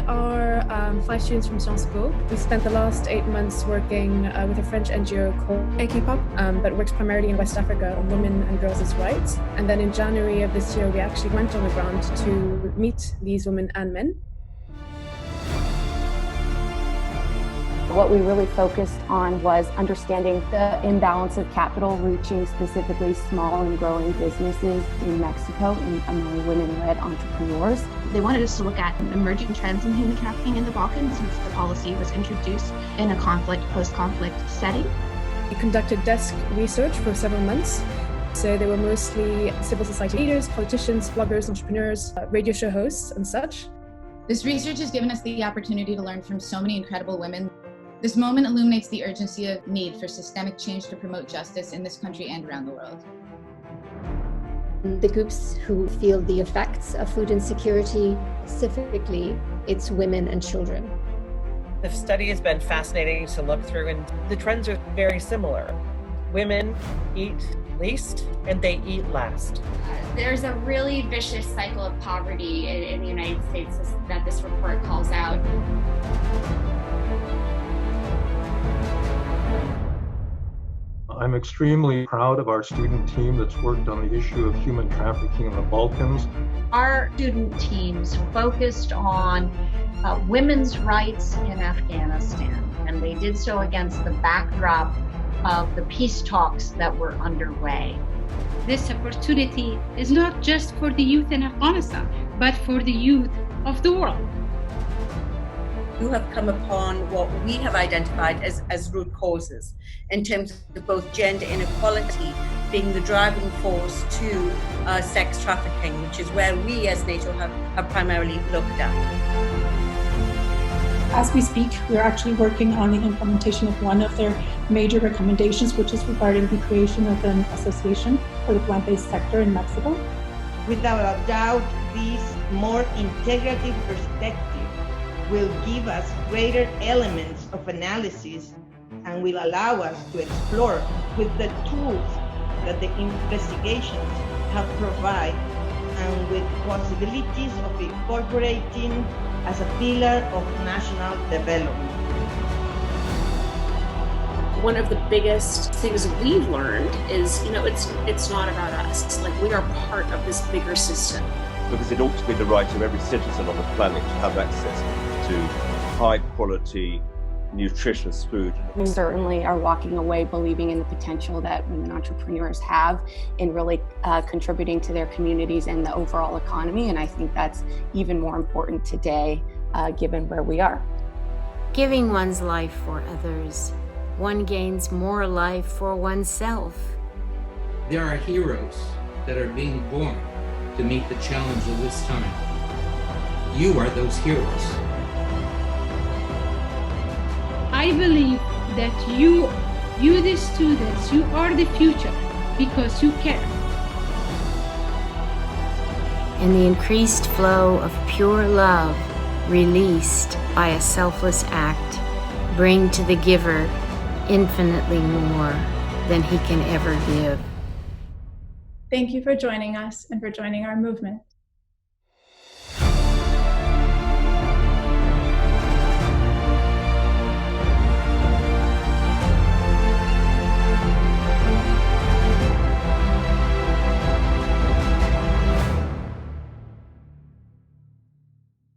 are 5 students from Sciences Po. We spent the last 8 months working with a French NGO called Equipop, that works primarily in West Africa on women and girls' rights. And then in January of this year, we actually went on the ground to meet these women and men. What we really focused on was understanding the imbalance of capital reaching specifically small and growing businesses in Mexico and among women-led entrepreneurs. They wanted us to look at emerging trends in human trafficking in the Balkans since the policy was introduced in a post-conflict setting. We conducted desk research for several months. So they were mostly civil society leaders, politicians, bloggers, entrepreneurs, radio show hosts, and such. This research has given us the opportunity to learn from so many incredible women. This moment illuminates the urgency of need for systemic change to promote justice in this country and around the world. The groups who feel the effects of food insecurity, specifically, it's women and children. The study has been fascinating to look through, and the trends are very similar. Women eat least and they eat last. There's a really vicious cycle of poverty in the United States that this report calls out. I'm extremely proud of our student team that's worked on the issue of human trafficking in the Balkans. Our student teams focused on women's rights in Afghanistan, and they did so against the backdrop of the peace talks that were underway. This opportunity is not just for the youth in Afghanistan, but for the youth of the world. You have come upon what we have identified as root causes in terms of both gender inequality being the driving force to sex trafficking, which is where we as NATO have primarily looked at. As we speak, we're actually working on the implementation of one of their major recommendations, which is regarding the creation of an association for the plant-based sector in Mexico. Without a doubt, this more integrative perspective will give us greater elements of analysis and will allow us to explore with the tools that the investigations have provided and with possibilities of incorporating as a pillar of national development. One of the biggest things we've learned is, it's not about us. Like, we are part of this bigger system. Because it ought to be the right of every citizen on the planet to have access to high quality, nutritious food. We certainly are walking away believing in the potential that women entrepreneurs have in really contributing to their communities and the overall economy. And I think that's even more important today, given where we are. Giving one's life for others, one gains more life for oneself. There are heroes that are being born to meet the challenge of this time. You are those heroes. I believe that you the students, you are the future because you care. And the increased flow of pure love released by a selfless act bring to the giver infinitely more than he can ever give. Thank you for joining us and for joining our movement.